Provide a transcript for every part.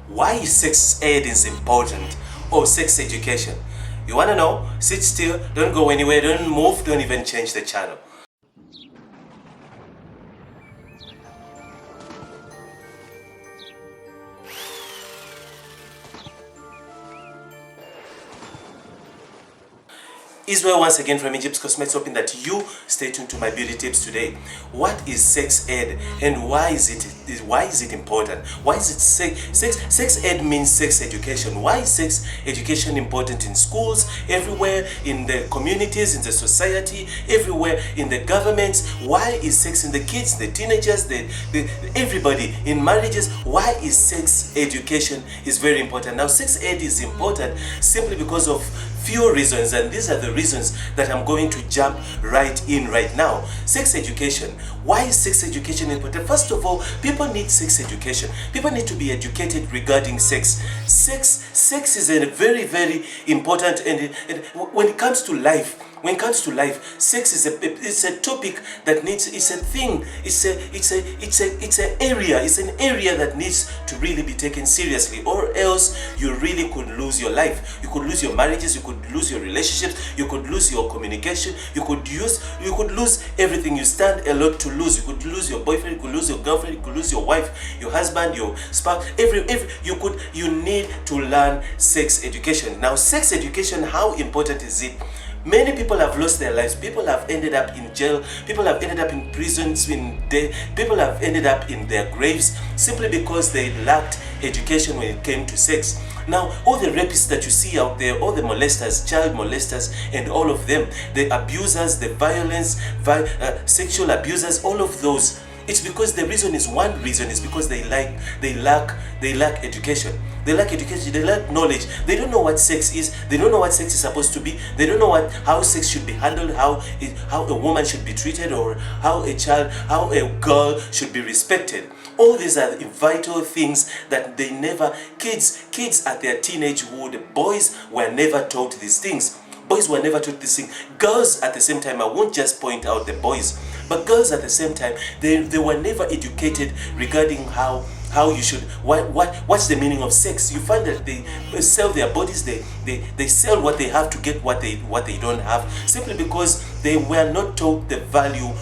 Why sex ed is important, or sex education? You want to know? Sit still, don't go anywhere, don't move, don't even change the channel. Israel once again from Egypt's Cosmetics, hoping that you stay tuned to my beauty tips today. What is sex ed and why is it important? Why is it sex ed means sex education? Why is sex education important in schools, everywhere, in the communities, in the society, everywhere, in the governments? Why is sex in the kids, the teenagers, everybody in marriages? Why is sex education is very important? Now, sex ed is important simply because of few reasons, and these are the reasons that I'm going to jump right in right now. Sex education. Why is sex education important? First of all, people need sex education. People need to be educated regarding sex. Sex is a very, very important, and when it comes to life, sex is a topic that needs, it's a thing, it's an area that needs to really be taken seriously, or else you really could lose your life. You could lose your marriages, you could lose your relationships, you could lose your communication, you could lose everything. You stand a lot to lose. You could lose your boyfriend, you could lose your girlfriend, you could lose your wife, your husband, your spouse, you need to learn sex education. Now, sex education, how important is it? Many people have lost their lives. People have ended up in jail. People have ended up in prisons. People have ended up in their graves simply because they lacked education when it came to sex. Now, all the rapists that you see out there, all the molesters, child molesters, and all of them, the abusers, the violence, sexual abusers, all of those, it's because one reason is because they lack education. They lack education, they lack knowledge. They don't know what sex is. They don't know what sex is supposed to be. They don't know how sex should be handled, how a woman should be treated, or how a girl should be respected. All these are vital things that kids at their teenagehood, boys were never taught these things. Boys were never taught this thing. Girls at the same time, I won't just point out the boys, but girls at the same time, they were never educated regarding how you should, what's the meaning of sex. You find that they sell their bodies, they sell what they have to get what they don't have, simply because they were not taught the value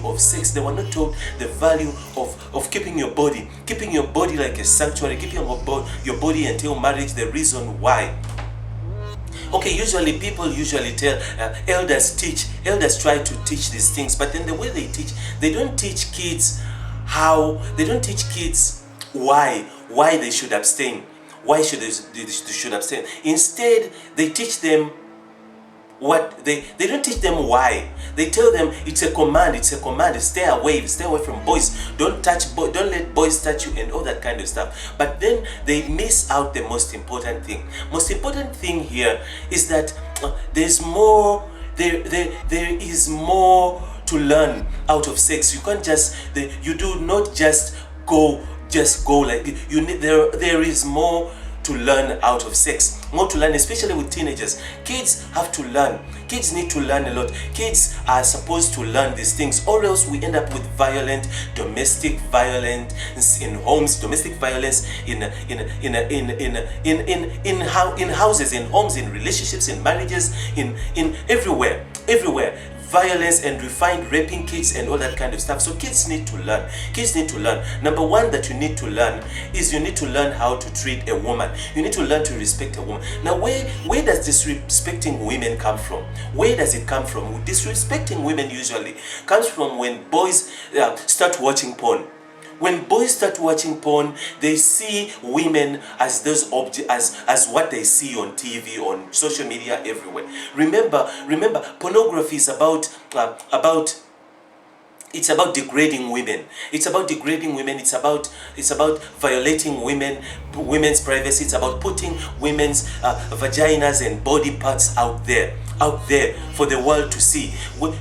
of sex. They were not taught the value of keeping your body like a sanctuary, keeping your body until marriage. The reason why. Okay, people usually tell, elders try to teach these things, but then the way they teach, they don't teach kids why they should abstain. Why should they should abstain? Instead, they teach them they don't teach them why. They tell them it's a command, stay away from boys, don't let boys touch you, and all that kind of stuff. But then they miss out the most important thing here is that there is more to learn out of sex. You can't you do not just go like you need. There is more to learn out of sex, more to learn, especially with teenagers. Kids have to learn. Kids need to learn a lot. Kids are supposed to learn these things, or else we end up with domestic violence in homes, domestic violence in houses, in homes, in relationships, in marriages, in everywhere. Violence, and we find raping kids and all that kind of stuff. So kids need to learn. Number one that you need to learn is you need to learn how to treat a woman. You need to learn to respect a woman. Now, where does disrespecting women come from? Where does it come from? Disrespecting women usually comes from when boys start watching porn. When boys start watching porn, they see women as those objects, as what they see on TV, on social media, everywhere. Remember, pornography is about it's about degrading women. It's about violating women's privacy. It's about putting women's vaginas and body parts out there for the world to see.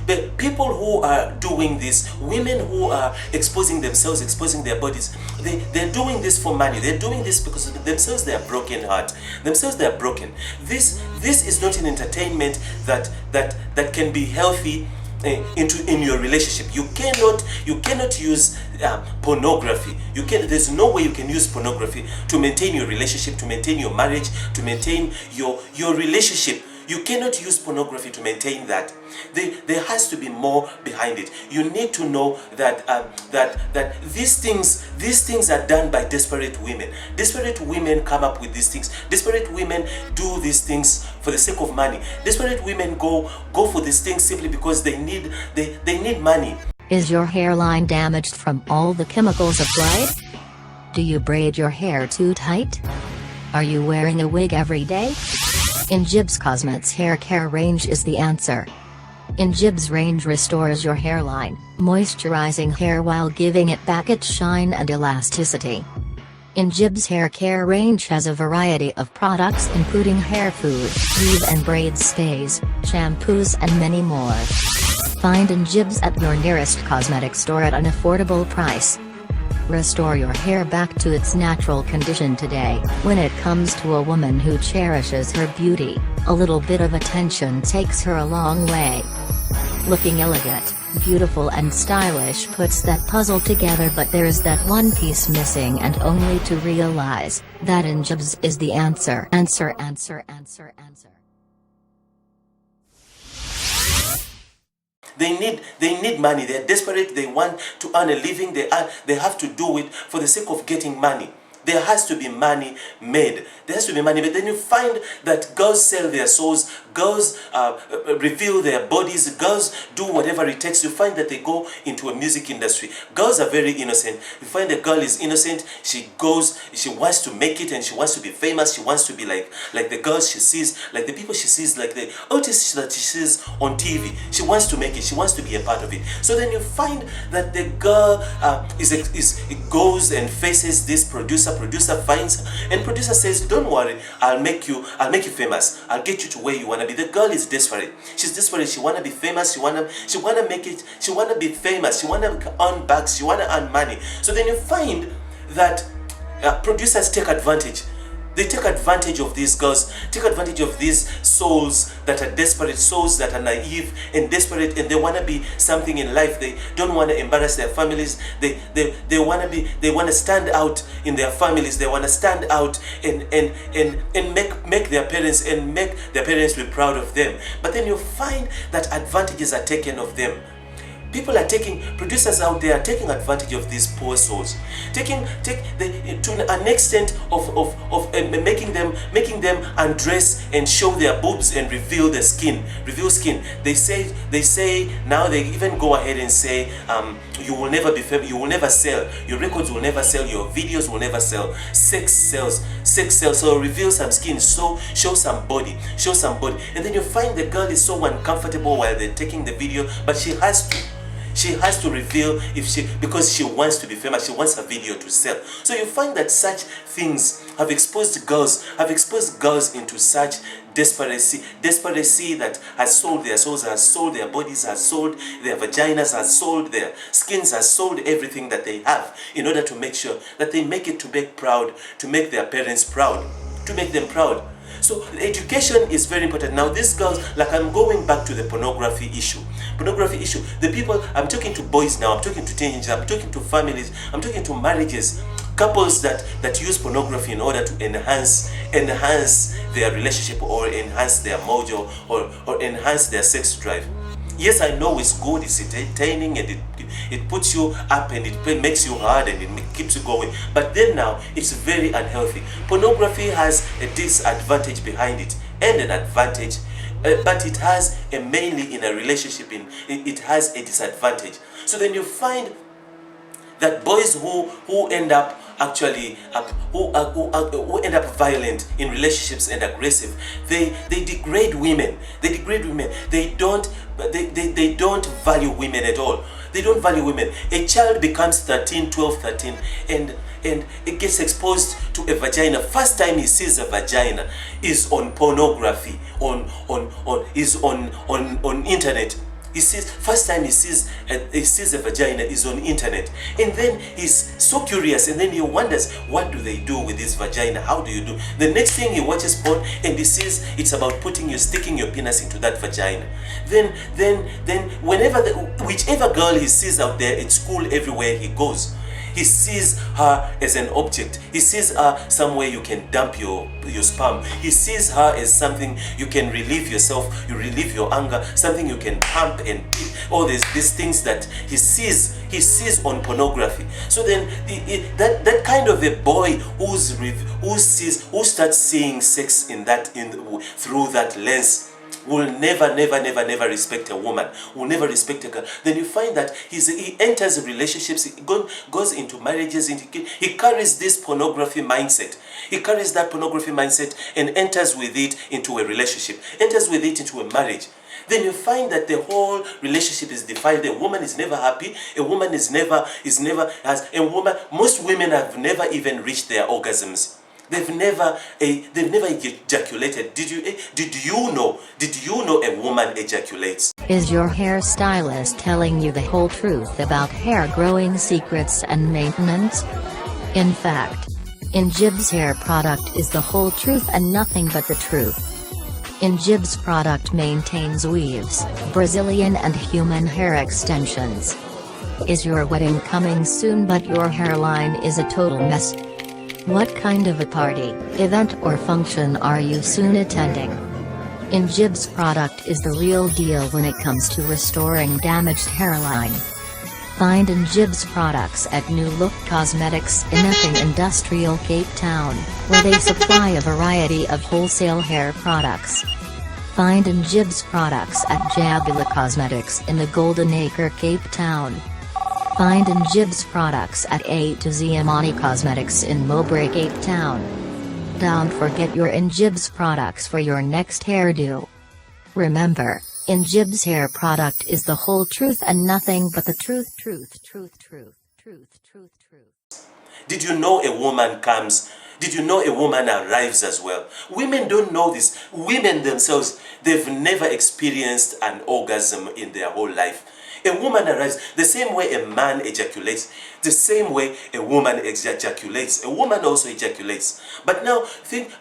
The people who are doing this, women who are exposing themselves, exposing their bodies, they're doing this for money. They're doing this because themselves they are broken heart. Themselves they are broken. This is not an entertainment that can be healthy in your relationship. You cannot use pornography. There's no way you can use pornography to maintain your relationship, to maintain your marriage, to maintain your relationship. You cannot use pornography to maintain that. There has to be more behind it. You need to know that that these things are done by desperate women. Desperate women come up with these things. Desperate women do these things for the sake of money. Desperate women go for these things simply because they need money. Is your hairline damaged from all the chemicals applied? Do you braid your hair too tight? Are you wearing a wig every day? Injibs Cosmetics Hair Care Range is the answer. Injibs range restores your hairline, moisturizing hair while giving it back its shine and elasticity. Injibs Hair Care Range has a variety of products including hair food, weave and braid stays, shampoos and many more. Find Injibs at your nearest cosmetics store at an affordable price. Restore your hair back to its natural condition today. When it comes to a woman who cherishes her beauty, a little bit of attention takes her a long way. Looking elegant, beautiful and stylish puts that puzzle together, but there's that one piece missing, and only to realize that Injibs is the answer. Answer. They need money. They're desperate. They want to earn a living. They have to do it for the sake of getting money. There has to be money made. There has to be money made. Then you find that girls sell their souls, girls reveal their bodies, girls do whatever it takes. You find that they go into a music industry. Girls are very innocent. You find the girl is innocent. She wants to make it and she wants to be famous. She wants to be like the girls she sees, like the people she sees, like the artists that she sees on TV. She wants to make it. She wants to be a part of it. So then you find that the girl goes and faces this producer. Producer finds her, and producer says, "Don't worry, I'll make you famous. I'll get you to where you wanna be." The girl is desperate. She's desperate. She wanna be famous. She wanna make it. She wanna be famous. She wanna earn bags. She wanna earn money. So then you find that producers take advantage. They take advantage of these girls, take advantage of these souls that are desperate, souls that are naive and desperate, and they want to be something in life. They don't want to embarrass their families. They want to stand out in their families. They want to stand out and make their parents be proud of them. But then you find that advantages are taken of them. Producers out there are taking advantage of these poor souls, to an extent of making them undress and show their boobs and reveal skin. They say now they even go ahead and say, you will never be famous, you will never sell, your records will never sell, your videos will never sell. Sex sells. So reveal some skin, so show some body, and then you find the girl is so uncomfortable while they're taking the video, but she has to reveal because she wants to be famous. She wants her video to sell. So you find that such things have exposed girls into such desperacy that has sold their souls, has sold their bodies, has sold their vaginas, has sold their skins, has sold everything that they have in order to make sure that they make it, to make their parents proud, to make them proud. So education is very important. Now these girls, like, I'm going back to the pornography issue. The people, I'm talking to boys now, I'm talking to teenagers, I'm talking to families, I'm talking to marriages, couples that use pornography in order to enhance their relationship, or enhance their mojo, or enhance their sex drive. Yes, I know it's good, it's entertaining, and it puts you up, and it makes you hard, and it keeps you going. But then now, it's very unhealthy. Pornography has a disadvantage behind it, and an advantage, but it has mainly in a relationship, it has a disadvantage. So then you find that boys who end up actually who end up violent in relationships and aggressive, they degrade women. They don't value women at all. They don't value women. A child becomes 12, 13, and it gets exposed to a vagina. First time he sees a vagina is on pornography, on internet. First time he sees a vagina is on internet, and then he's so curious, and then he wonders, what do they do with this vagina? How do you do? The next thing he watches porn, and he sees it's about sticking your penis into that vagina. Then whichever girl he sees out there at school, everywhere he goes, He sees her as an object. He sees her somewhere you can dump your sperm. He sees her as something you can relieve yourself, you relieve your anger, something you can pump and all these things that he sees on pornography. So then that kind of a boy who starts seeing sex through that lens will never respect a woman, will never respect a girl. Then you find that he enters relationships, he goes into marriages, he carries this pornography mindset. He carries that pornography mindset and enters with it into a relationship, enters with it into a marriage. Then you find that the whole relationship is defiled. A woman is never happy. A woman most women have never even reached their orgasms. They've never ejaculated. Did you know a woman ejaculates? Is your hairstylist telling you the whole truth about hair growing secrets and maintenance? In fact, Injib's hair product is the whole truth and nothing but the truth. Injib's product maintains weaves, Brazilian and human hair extensions. Is your wedding coming soon but your hairline is a total mess? What kind of a party, event or function are you soon attending? Injib's product is the real deal when it comes to restoring damaged hairline. Find Injib's products at New Look Cosmetics in Epping Industrial, Cape Town, where they supply a variety of wholesale hair products. Find Injib's products at Jabula Cosmetics in the Golden Acre, Cape Town. Find Injib's products at A to Z Amani Cosmetics in Mowbray, Cape Town. Don't forget your Injib's products for your next hairdo. Remember, Injib's hair product is the whole truth and nothing but the truth. Did you know a woman comes? Did you know a woman arrives as well? Women don't know this. Women themselves, they've never experienced an orgasm in their whole life. A woman arrives the same way a man ejaculates, the same way a woman ejaculates. A woman also ejaculates. But now,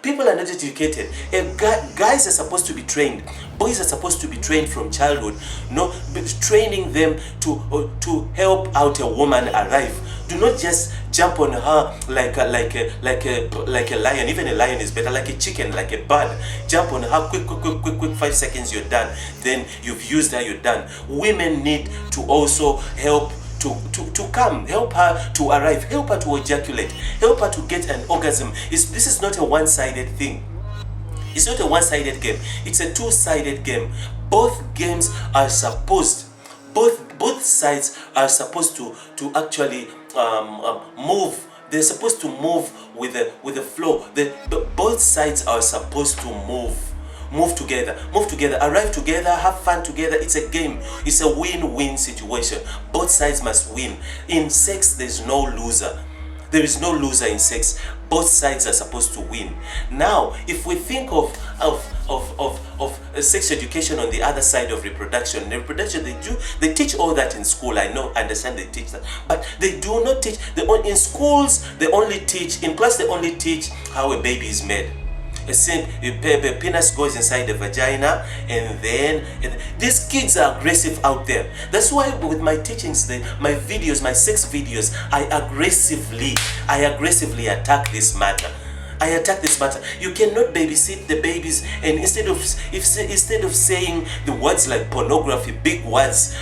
people are not educated. Guys are supposed to be trained. Boys are supposed to be trained from childhood. Training them to help out a woman arrive. Do not just jump on her like a lion. Even a lion is better. Like a chicken, like a bird. Jump on her quick. 5 seconds, you're done. Then you've used her, you're done. Women need to also help to come, help her to arrive, help her to ejaculate, help her to get an orgasm. This is not a one-sided thing. It's not a one-sided game. It's a two-sided game. Both sides are supposed to actually move. They're supposed to move with the flow. Both sides are supposed to move together, arrive together, have fun together. It's a game. It's a win-win situation. Both sides must win. In sex, there's no loser. There is no loser in sex. Both sides are supposed to win. Now, if we think of sex education on the other side of reproduction, they teach all that in school. Understand they teach that, but they do not teach. In schools, in class they only teach how a baby is made. A penis goes inside the vagina, and then these kids are aggressive out there. That's why with my teachings, my sex videos, I aggressively attack this matter. You cannot babysit the babies, and instead of saying the words like pornography, big words,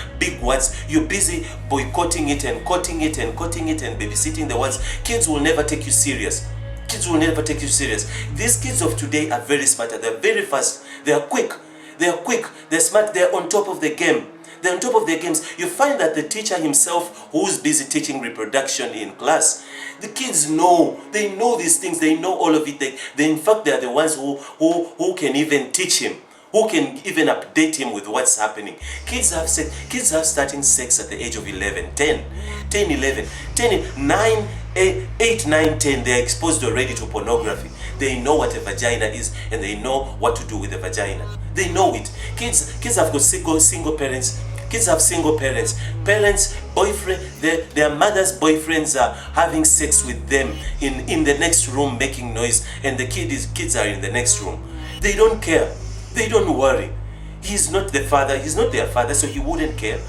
you're busy boycotting it and quoting it and babysitting the words. Kids will never take you serious. These kids of today are very smart. They're very fast. They are quick. They're smart. They're on top of the game. They're on top of their games. You find that the teacher himself, who's busy teaching reproduction in class, the kids know. They know these things. They know all of it. In fact, they're the ones who can even teach him, who can even update him with what's happening. Kids have starting sex at the age of 11, 9, 8, 9, 10, they're exposed already to pornography. They know what a vagina is, and they know what to do with the vagina. They know it. Kids have got single parents. Kids have single parents. Boyfriend, their mother's boyfriends are having sex with them in the next room, making noise, and the kids are in the next room. They don't care. They don't worry. He's not the father. He's not their father, so he wouldn't care.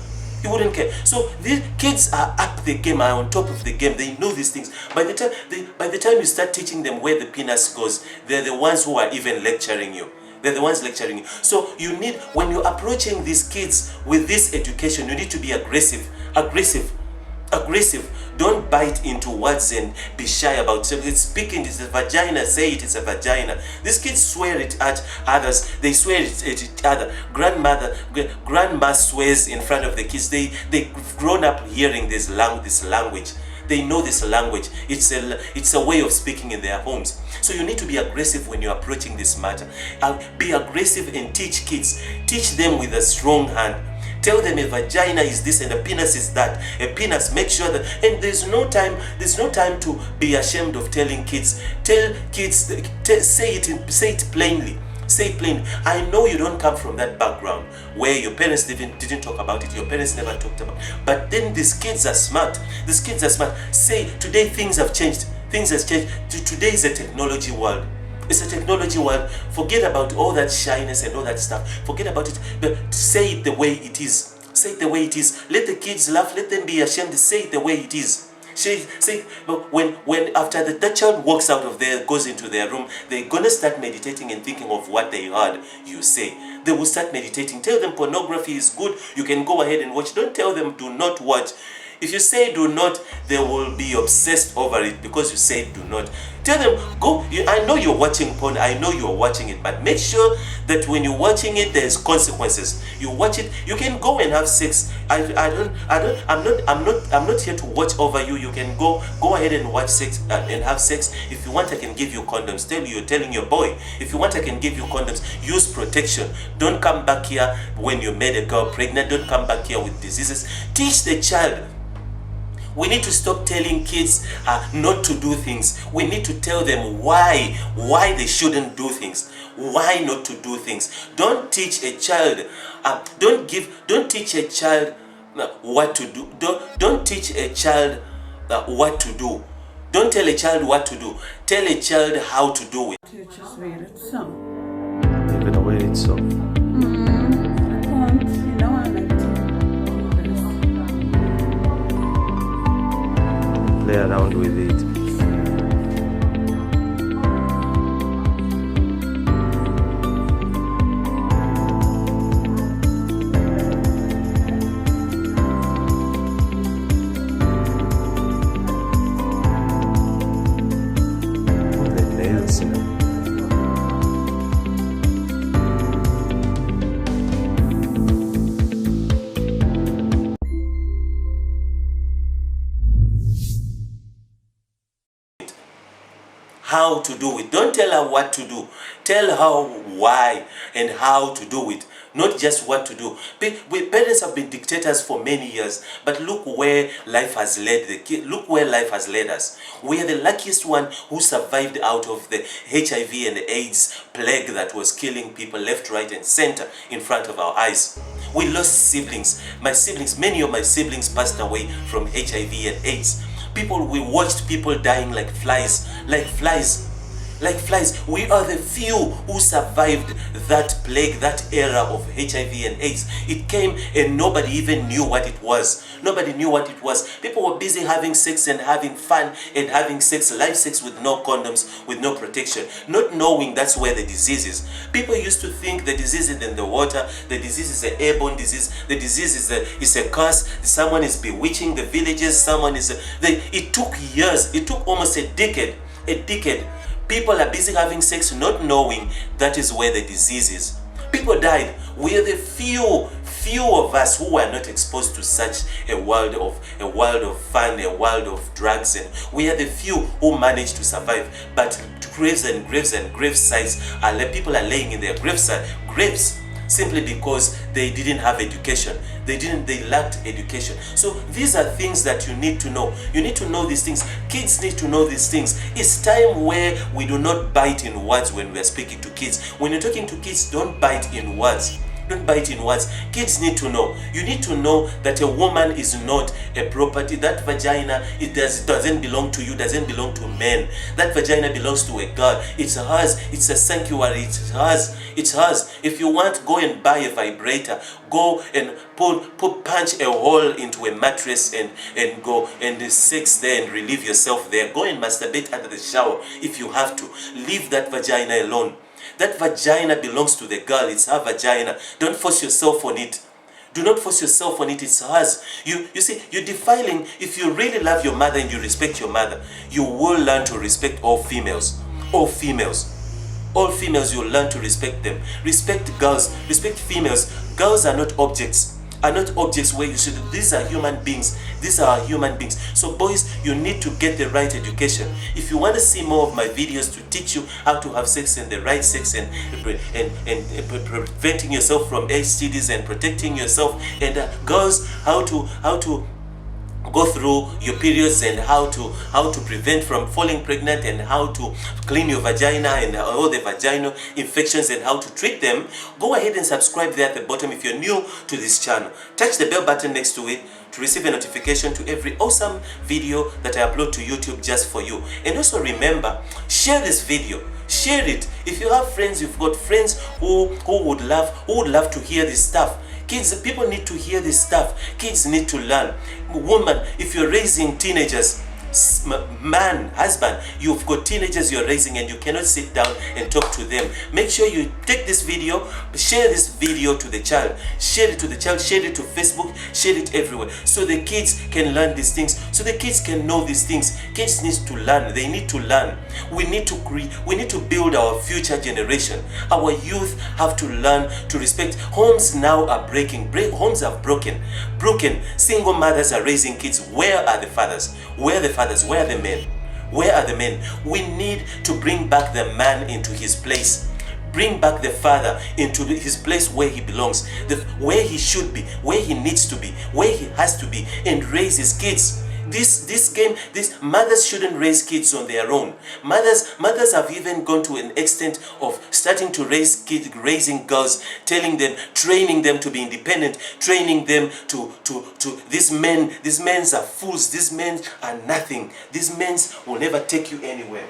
He wouldn't care. So these kids are up the game, are on top of the game. They know these things. By the time you start teaching them where the penis goes, they're the ones who are even lecturing you. They're the ones lecturing you. So you need, when you're approaching these kids with this education, you need to be aggressive. Don't bite into words and be shy about it. It's speaking, it's a vagina, say it, it's a vagina. These kids swear it at others, they swear it at each other. Grandma swears in front of the kids. They've grown up hearing this language. They know this language. It's a way of speaking in their homes. So you need to be aggressive when you're approaching this matter. Be aggressive and teach kids. Teach them with a strong hand. Tell them a vagina is this and a penis is that. A penis, make sure that, and there's no time to be ashamed of telling kids. Tell kids, say it plainly. Say it plainly. I know you don't come from that background where your parents didn't talk about it. Your parents never talked about it. But then these kids are smart. Say, today things have changed. Things have changed. Today is a technology world. It's a technology world. Forget about all that shyness and all that stuff. Forget about it. But say it the way it is. Say it the way it is. Let the kids laugh. Let them be ashamed. Say it the way it is. Say, when after that child walks out of there, goes into their room, they're gonna start meditating and thinking of what they heard you say. They will start meditating. Tell them pornography is good. You can go ahead and watch. Don't tell them do not watch. If you say do not, they will be obsessed over it because you say do not. Tell them, go. I know you're watching porn. I know you're watching it, but make sure that when you're watching it, there's consequences. You watch it. You can go and have sex. I'm not here to watch over you. You can go ahead and watch sex and have sex. If you want, I can give you condoms. You're telling your boy. If you want, I can give you condoms. Use protection. Don't come back here when you made a girl pregnant. Don't come back here with diseases. Teach the child. We need to stop telling kids not to do things. We need to tell them why they shouldn't do things. Why not to do things. Don't teach a child. Don't teach a child what to do. Don't teach a child what to do. Don't tell a child what to do. Tell a child how to do it. Just read it some. You're gonna wear it so. I want, I like to. Play around with it. The nails, how to do it. Don't tell her what to do. Tell her why and how to do it. Not just what to do. Parents have been dictators for many years, but look where life has led the kid. Look where life has led us. We are the luckiest one who survived out of the HIV and AIDS plague that was killing people left, right, and center in front of our eyes. We lost siblings. Many of my siblings passed away from HIV and AIDS. We watched people dying like flies. We are the few who survived that plague, that era of HIV and AIDS. It came and nobody even knew what it was. People were busy having sex and having fun and having live sex with no condoms, with no protection, not knowing that's where the disease is. People used to think the disease is in the water, the disease is an airborne disease, the disease is a curse, someone is bewitching the villages, it took years, it took almost a decade. People are busy having sex not knowing that is where the disease is. People died. We are the few of us who were not exposed to such a world of fun, a world of drugs, and we are the few who managed to survive. But graves and gravesites people are laying in their graves simply because they didn't have education. They lacked education. So these are things that you need to know. You need to know these things. Kids need to know these things. It's time where we do not bite in words when we are speaking to kids. When you're talking to kids, don't bite in words. Don't buy it in words. Kids need to know. You need to know that a woman is not a property. That vagina, it doesn't belong to you, doesn't belong to men. That vagina belongs to a girl. It's hers. It's a sanctuary. It's hers. It's hers. If you want, go and buy a vibrator. Go and punch a hole into a mattress and go and sex there and relieve yourself there. Go and masturbate under the shower if you have to. Leave that vagina alone. That vagina belongs to the girl. It's her vagina. Don't force yourself on it. Do not force yourself on it. It's hers. You see, you're defiling. If you really love your mother and you respect your mother, you will learn to respect all females. All females. All females, you'll learn to respect them. Respect girls. Respect females. Girls are not objects. Are not objects where you should. These are human beings. These are our beings. So boys, you need to get the right education. If you want to see more of my videos to teach you how to have sex and the right sex and preventing yourself from STDs and protecting yourself, and girls, how to go through your periods and how to prevent from falling pregnant and how to clean your vagina and all the vaginal infections and how to treat them, go ahead and subscribe there at the bottom if you're new to this channel. Touch the bell button next to it to receive a notification to every awesome video that I upload to YouTube just for you. And also remember, share this video. Share it. If you have friends, you've got friends who would love to hear this stuff. Kids, people need to hear this stuff. Kids need to learn. Woman, if you're raising teenagers, man, husband, you've got teenagers you're raising and you cannot sit down and talk to them. Make sure you take this video, share this video to the child. Share it to the child, share it to Facebook, share it everywhere. So the kids can learn these things. So the kids can know these things. Kids need to learn. They need to learn. We need to build our future generation. Our youth have to learn to respect. Homes now are breaking. Homes are broken. Single mothers are raising kids. Where are the fathers? Where are the fathers? Where are the men? Where are the men? We need to bring back the man into his place. Bring back the father into his place where he belongs, where he should be, where he needs to be, where he has to be, and raise his kids. This mothers shouldn't raise kids on their own. Mothers have even gone to an extent of starting to raise kids, raising girls, telling them, training them to be independent, training them to these men are fools, these men are nothing, these men will never take you anywhere.